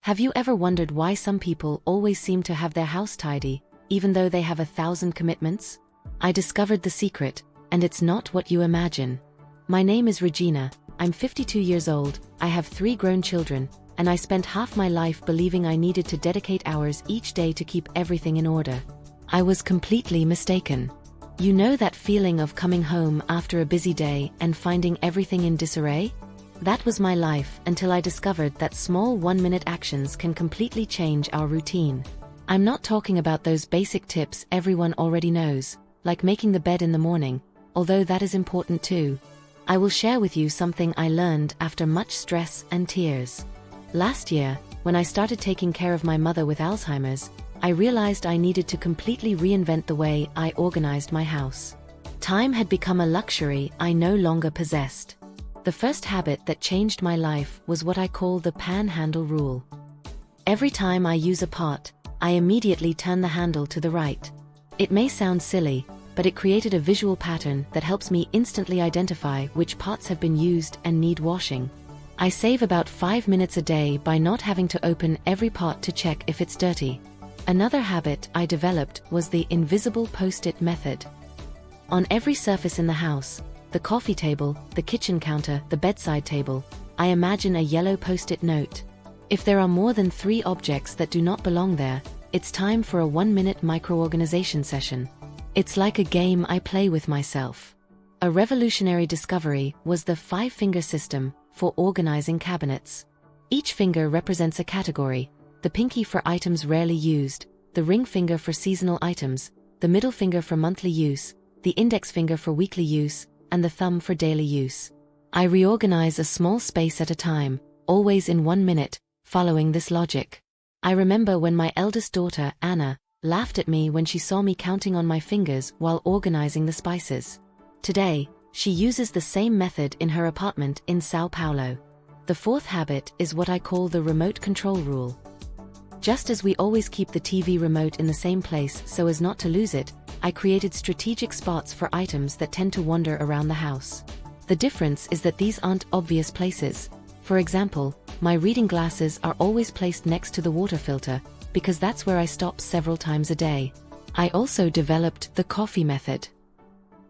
Have you ever wondered why some people always seem to have their house tidy, even though they have 1,000 commitments? I discovered the secret, and it's not what you imagine. My name is Regina, I'm 52 years old, I have 3 grown children, and I spent half my life believing I needed to dedicate hours each day to keep everything in order. I was completely mistaken. You know that feeling of coming home after a busy day and finding everything in disarray? That was my life until I discovered that small 1-minute actions can completely change our routine. I'm not talking about those basic tips everyone already knows, like making the bed in the morning, although that is important too. I will share with you something I learned after much stress and tears. Last year, when I started taking care of my mother with Alzheimer's, I realized I needed to completely reinvent the way I organized my house. Time had become a luxury I no longer possessed. The first habit that changed my life was what I call the panhandle rule. Every time I use a pot, I immediately turn the handle to the right. It may sound silly, but it created a visual pattern that helps me instantly identify which pots have been used and need washing. I save about 5 minutes a day by not having to open every pot to check if it's dirty. Another habit I developed was the invisible post-it method. On every surface in the house, the coffee table, the kitchen counter, the bedside table, I imagine a yellow post-it note. If there are more than 3 objects that do not belong there, it's time for a 1-minute micro-organization session. It's like a game I play with myself. A revolutionary discovery was the 5-finger system for organizing cabinets. Each finger represents a category: the pinky for items rarely used, the ring finger for seasonal items, the middle finger for monthly use, the index finger for weekly use, and the thumb for daily use. I reorganize a small space at a time, always in 1 minute, following this logic. I remember when my eldest daughter, Anna, laughed at me when she saw me counting on my fingers while organizing the spices. Today, she uses the same method in her apartment in Sao Paulo. The 4th habit is what I call the remote control rule. Just as we always keep the TV remote in the same place so as not to lose it, I created strategic spots for items that tend to wander around the house. The difference is that these aren't obvious places. For example, my reading glasses are always placed next to the water filter, because that's where I stop several times a day. I also developed the coffee method.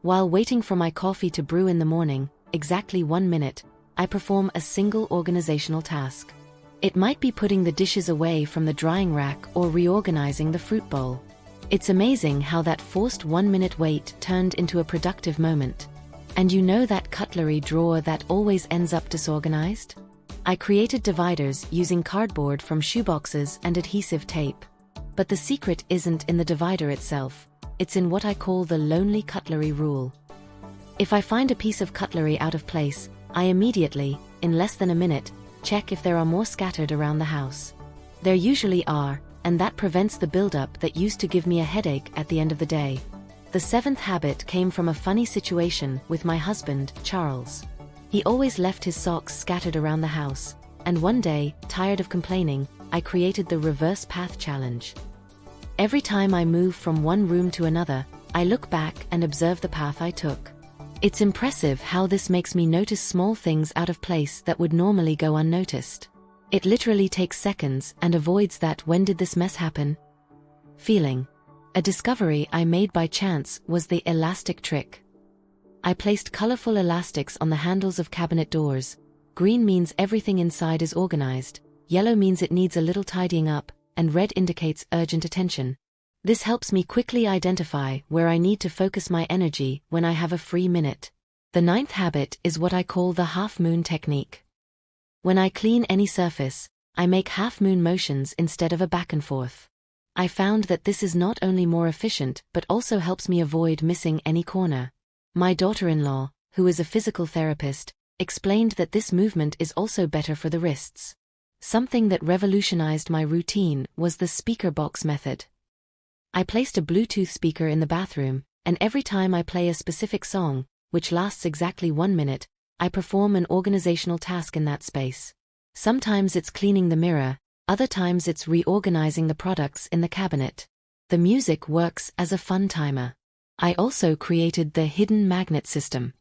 While waiting for my coffee to brew in the morning, exactly 1 minute, I perform a single organizational task. It might be putting the dishes away from the drying rack or reorganizing the fruit bowl. It's amazing how that forced 1-minute wait turned into a productive moment. And you know that cutlery drawer that always ends up disorganized? I created dividers using cardboard from shoeboxes and adhesive tape. But the secret isn't in the divider itself, it's in what I call the lonely cutlery rule. If I find a piece of cutlery out of place, I immediately, in less than a minute, check if there are more scattered around the house. There usually are, and that prevents the buildup that used to give me a headache at the end of the day. The 7th habit came from a funny situation with my husband, Charles. He always left his socks scattered around the house, and one day, tired of complaining, I created the reverse path challenge. Every time I move from one room to another, I look back and observe the path I took. It's impressive how this makes me notice small things out of place that would normally go unnoticed. It literally takes seconds and avoids that "when did this mess happen?" feeling. A discovery I made by chance was the elastic trick. I placed colorful elastics on the handles of cabinet doors. Green means everything inside is organized, yellow means it needs a little tidying up, and red indicates urgent attention. This helps me quickly identify where I need to focus my energy when I have a free minute. The 9th habit is what I call the half-moon technique. When I clean any surface, I make half-moon motions instead of a back and forth. I found that this is not only more efficient but also helps me avoid missing any corner. My daughter-in-law, who is a physical therapist, explained that this movement is also better for the wrists. Something that revolutionized my routine was the speaker box method. I placed a Bluetooth speaker in the bathroom, and every time I play a specific song, which lasts exactly 1 minute, I perform an organizational task in that space. Sometimes it's cleaning the mirror, other times it's reorganizing the products in the cabinet. The music works as a fun timer. I also created the hidden magnet system.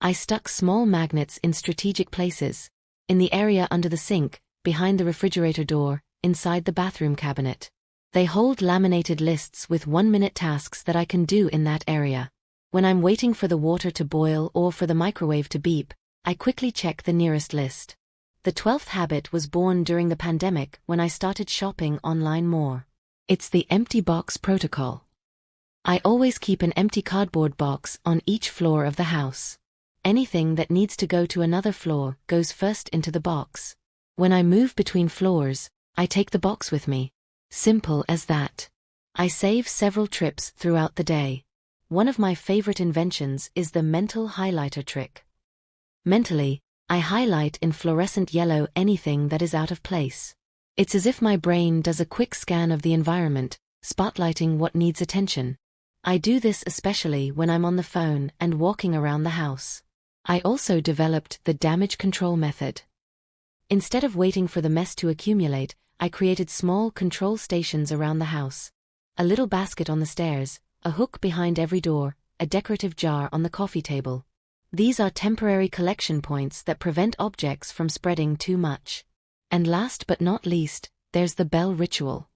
I stuck small magnets in strategic places. In the area under the sink, behind the refrigerator door, inside the bathroom cabinet. They hold laminated lists with 1-minute tasks that I can do in that area. When I'm waiting for the water to boil or for the microwave to beep, I quickly check the nearest list. The 12th habit was born during the pandemic when I started shopping online more. It's the empty box protocol. I always keep an empty cardboard box on each floor of the house. Anything that needs to go to another floor goes first into the box. When I move between floors, I take the box with me. Simple as that. I save several trips throughout the day. One of my favorite inventions is the mental highlighter trick. Mentally, I highlight in fluorescent yellow anything that is out of place. It's as if my brain does a quick scan of the environment, spotlighting what needs attention. I do this especially when I'm on the phone and walking around the house. I also developed the damage control method. Instead of waiting for the mess to accumulate, I created small control stations around the house. A little basket on the stairs, a hook behind every door, a decorative jar on the coffee table. These are temporary collection points that prevent objects from spreading too much. And last but not least, there's the bell ritual.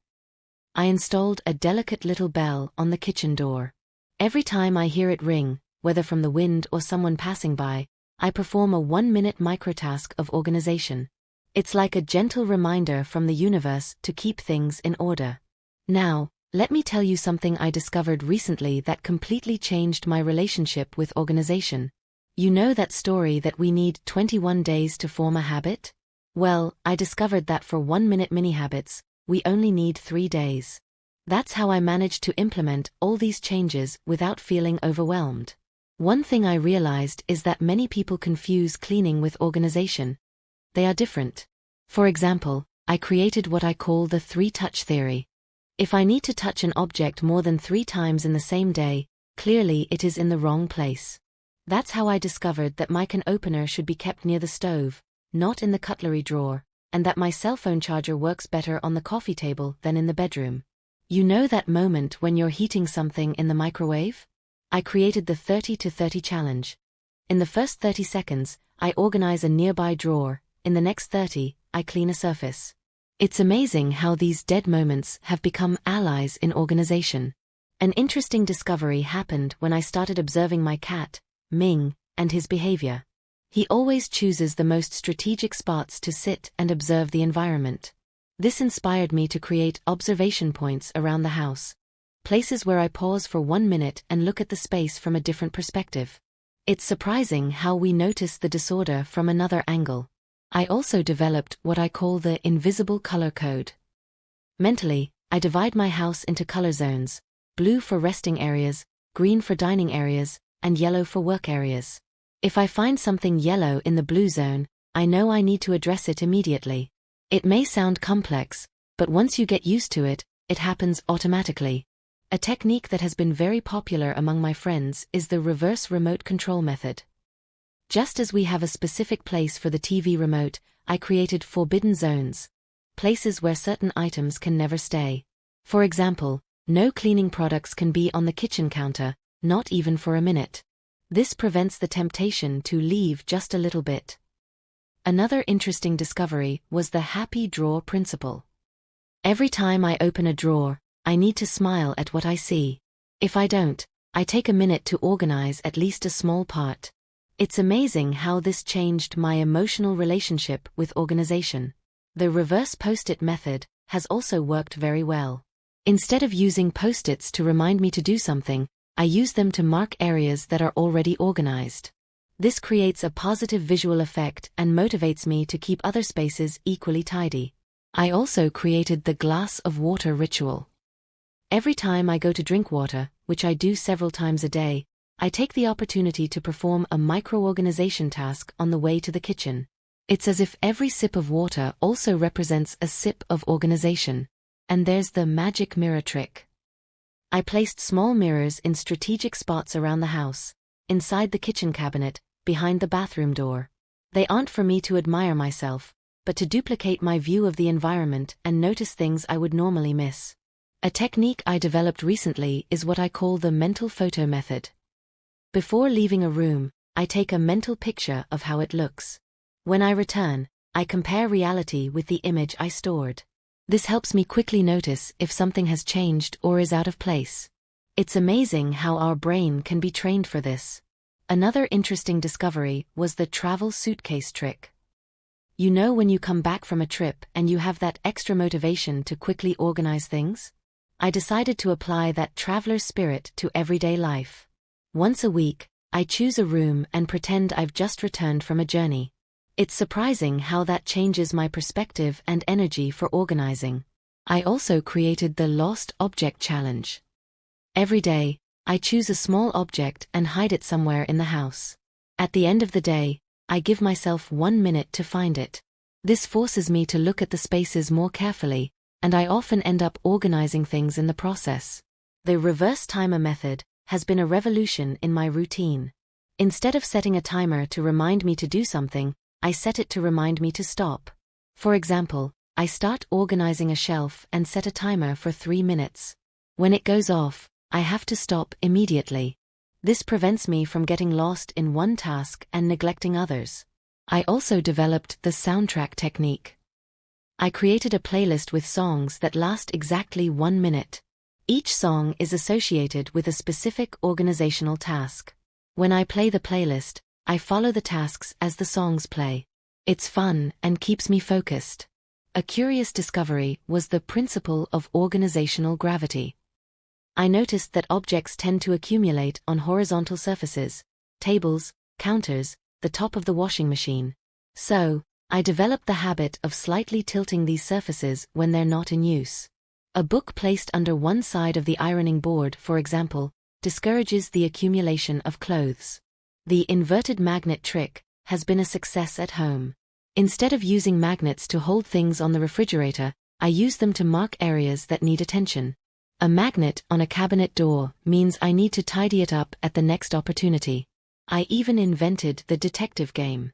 I installed a delicate little bell on the kitchen door. Every time I hear it ring, whether from the wind or someone passing by, I perform a 1-minute microtask of organization. It's like a gentle reminder from the universe to keep things in order. Now, let me tell you something I discovered recently that completely changed my relationship with organization. You know that story that we need 21 days to form a habit? Well, I discovered that for 1-minute mini habits, we only need 3 days. That's how I managed to implement all these changes without feeling overwhelmed. One thing I realized is that many people confuse cleaning with organization. They are different. For example, I created what I call the 3-touch theory. If I need to touch an object more than 3 times in the same day, clearly it is in the wrong place. That's how I discovered that my can opener should be kept near the stove, not in the cutlery drawer, and that my cell phone charger works better on the coffee table than in the bedroom. You know that moment when you're heating something in the microwave? I created the 30 to 30 challenge. In the first 30 seconds, I organize a nearby drawer. In the next 30, I clean a surface. It's amazing how these dead moments have become allies in organization. An interesting discovery happened when I started observing my cat, Ming, and his behavior. He always chooses the most strategic spots to sit and observe the environment. This inspired me to create observation points around the house. Places where I pause for 1 minute and look at the space from a different perspective. It's surprising how we notice the disorder from another angle. I also developed what I call the invisible color code. Mentally, I divide my house into color zones: blue for resting areas, green for dining areas, and yellow for work areas. If I find something yellow in the blue zone, I know I need to address it immediately. It may sound complex, but once you get used to it, it happens automatically. A technique that has been very popular among my friends is the reverse remote control method. Just as we have a specific place for the TV remote, I created forbidden zones. Places where certain items can never stay. For example, no cleaning products can be on the kitchen counter, not even for a minute. This prevents the temptation to leave just a little bit. Another interesting discovery was the happy drawer principle. Every time I open a drawer, I need to smile at what I see. If I don't, I take a minute to organize at least a small part. It's amazing how this changed my emotional relationship with organization. The reverse post-it method has also worked very well. Instead of using post-its to remind me to do something, I use them to mark areas that are already organized. This creates a positive visual effect and motivates me to keep other spaces equally tidy. I also created the glass of water ritual. Every time I go to drink water, which I do several times a day, I take the opportunity to perform a micro-organization task on the way to the kitchen. It's as if every sip of water also represents a sip of organization. And there's the magic mirror trick. I placed small mirrors in strategic spots around the house, inside the kitchen cabinet, behind the bathroom door. They aren't for me to admire myself, but to duplicate my view of the environment and notice things I would normally miss. A technique I developed recently is what I call the mental photo method. Before leaving a room, I take a mental picture of how it looks. When I return, I compare reality with the image I stored. This helps me quickly notice if something has changed or is out of place. It's amazing how our brain can be trained for this. Another interesting discovery was the travel suitcase trick. You know when you come back from a trip and you have that extra motivation to quickly organize things? I decided to apply that traveler's spirit to everyday life. Once a week, I choose a room and pretend I've just returned from a journey. It's surprising how that changes my perspective and energy for organizing. I also created the Lost Object Challenge. Every day, I choose a small object and hide it somewhere in the house. At the end of the day, I give myself 1 minute to find it. This forces me to look at the spaces more carefully, and I often end up organizing things in the process. The reverse timer method has been a revolution in my routine. Instead of setting a timer to remind me to do something, I set it to remind me to stop. For example, I start organizing a shelf and set a timer for 3 minutes. When it goes off, I have to stop immediately. This prevents me from getting lost in one task and neglecting others. I also developed the soundtrack technique. I created a playlist with songs that last exactly 1 minute. Each song is associated with a specific organizational task. When I play the playlist, I follow the tasks as the songs play. It's fun and keeps me focused. A curious discovery was the principle of organizational gravity. I noticed that objects tend to accumulate on horizontal surfaces, tables, counters, the top of the washing machine. So, I developed the habit of slightly tilting these surfaces when they're not in use. A book placed under one side of the ironing board, for example, discourages the accumulation of clothes. The inverted magnet trick has been a success at home. Instead of using magnets to hold things on the refrigerator, I use them to mark areas that need attention. A magnet on a cabinet door means I need to tidy it up at the next opportunity. I even invented the detective game.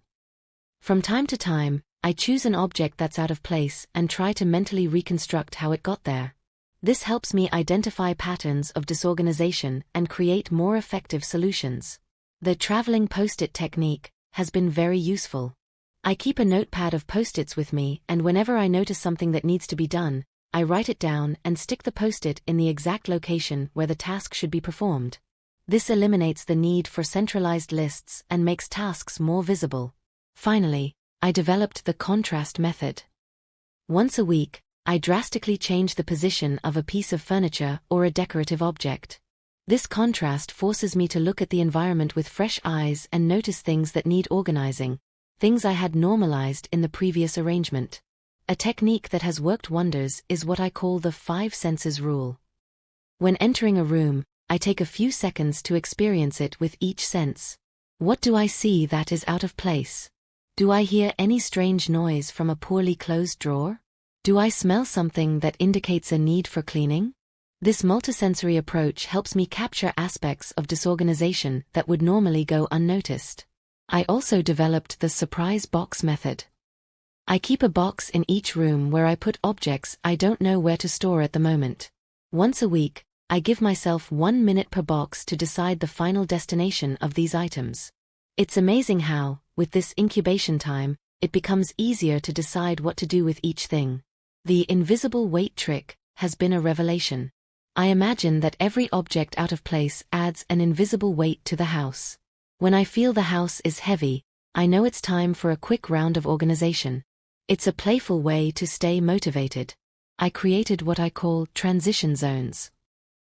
From time to time, I choose an object that's out of place and try to mentally reconstruct how it got there. This helps me identify patterns of disorganization and create more effective solutions. The traveling post-it technique has been very useful. I keep a notepad of post-its with me, and whenever I notice something that needs to be done, I write it down and stick the post-it in the exact location where the task should be performed. This eliminates the need for centralized lists and makes tasks more visible. Finally, I developed the contrast method. Once a week, I drastically change the position of a piece of furniture or a decorative object. This contrast forces me to look at the environment with fresh eyes and notice things that need organizing, things I had normalized in the previous arrangement. A technique that has worked wonders is what I call the 5 senses rule. When entering a room, I take a few seconds to experience it with each sense. What do I see that is out of place? Do I hear any strange noise from a poorly closed drawer? Do I smell something that indicates a need for cleaning? This multisensory approach helps me capture aspects of disorganization that would normally go unnoticed. I also developed the surprise box method. I keep a box in each room where I put objects I don't know where to store at the moment. Once a week, I give myself 1 minute per box to decide the final destination of these items. It's amazing how, with this incubation time, it becomes easier to decide what to do with each thing. The invisible weight trick has been a revelation. I imagine that every object out of place adds an invisible weight to the house. When I feel the house is heavy, I know it's time for a quick round of organization. It's a playful way to stay motivated. I created what I call transition zones.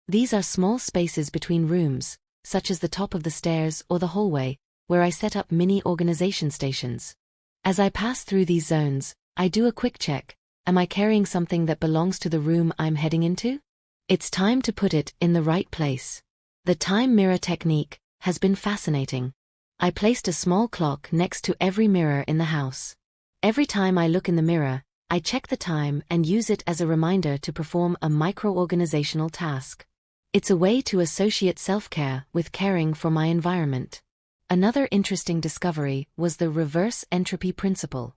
These are small spaces between rooms, such as the top of the stairs or the hallway, where I set up mini organization stations. As I pass through these zones, I do a quick check. Am I carrying something that belongs to the room I'm heading into? It's time to put it in the right place. The time mirror technique has been fascinating. I placed a small clock next to every mirror in the house. Every time I look in the mirror, I check the time and use it as a reminder to perform a micro-organizational task. It's a way to associate self-care with caring for my environment. Another interesting discovery was the reverse entropy principle.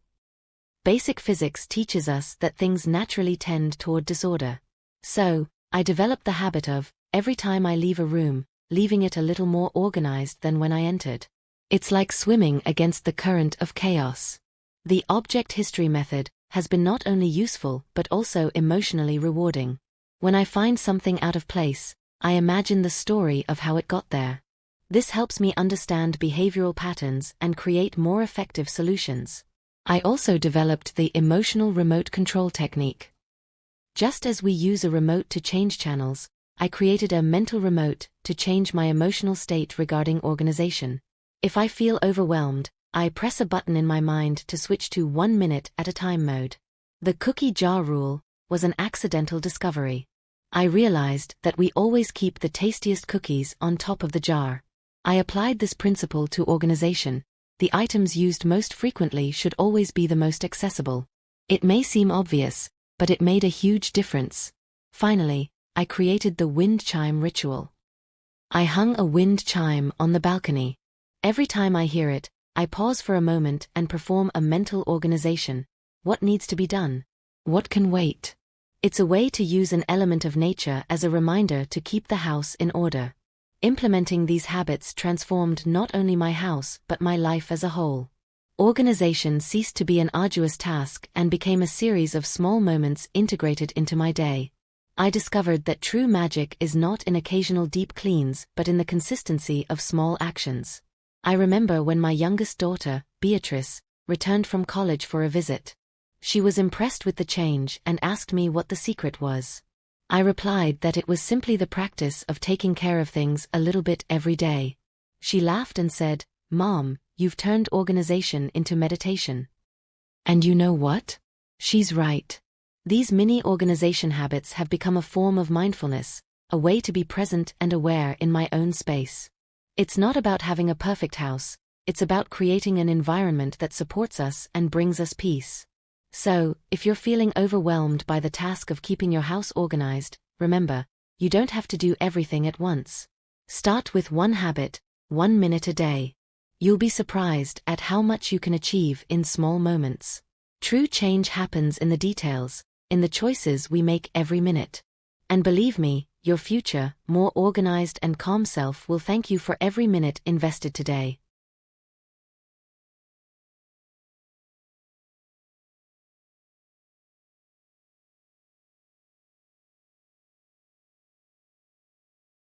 Basic physics teaches us that things naturally tend toward disorder. So, I developed the habit of, every time I leave a room, leaving it a little more organized than when I entered. It's like swimming against the current of chaos. The object history method has been not only useful but also emotionally rewarding. When I find something out of place, I imagine the story of how it got there. This helps me understand behavioral patterns and create more effective solutions. I also developed the emotional remote control technique. Just as we use a remote to change channels, I created a mental remote to change my emotional state regarding organization. If I feel overwhelmed, I press a button in my mind to switch to 1 minute at a time mode. The cookie jar rule was an accidental discovery. I realized that we always keep the tastiest cookies on top of the jar. I applied this principle to organization. The items used most frequently should always be the most accessible. It may seem obvious, but it made a huge difference. Finally, I created the wind chime ritual. I hung a wind chime on the balcony. Every time I hear it, I pause for a moment and perform a mental organization. What needs to be done? What can wait? It's a way to use an element of nature as a reminder to keep the house in order. Implementing these habits transformed not only my house but my life as a whole. Organization ceased to be an arduous task and became a series of small moments integrated into my day. I discovered that true magic is not in occasional deep cleans but in the consistency of small actions. I remember when my youngest daughter, Beatrice, returned from college for a visit. She was impressed with the change and asked me what the secret was. I replied that it was simply the practice of taking care of things a little bit every day. She laughed and said, "Mom, you've turned organization into meditation." And you know what? She's right. These mini organization habits have become a form of mindfulness, a way to be present and aware in my own space. It's not about having a perfect house, it's about creating an environment that supports us and brings us peace. So, if you're feeling overwhelmed by the task of keeping your house organized, remember, you don't have to do everything at once. Start with one habit, 1 minute a day. You'll be surprised at how much you can achieve in small moments. True change happens in the details, in the choices we make every minute. And believe me, your future, more organized and calm self will thank you for every minute invested today.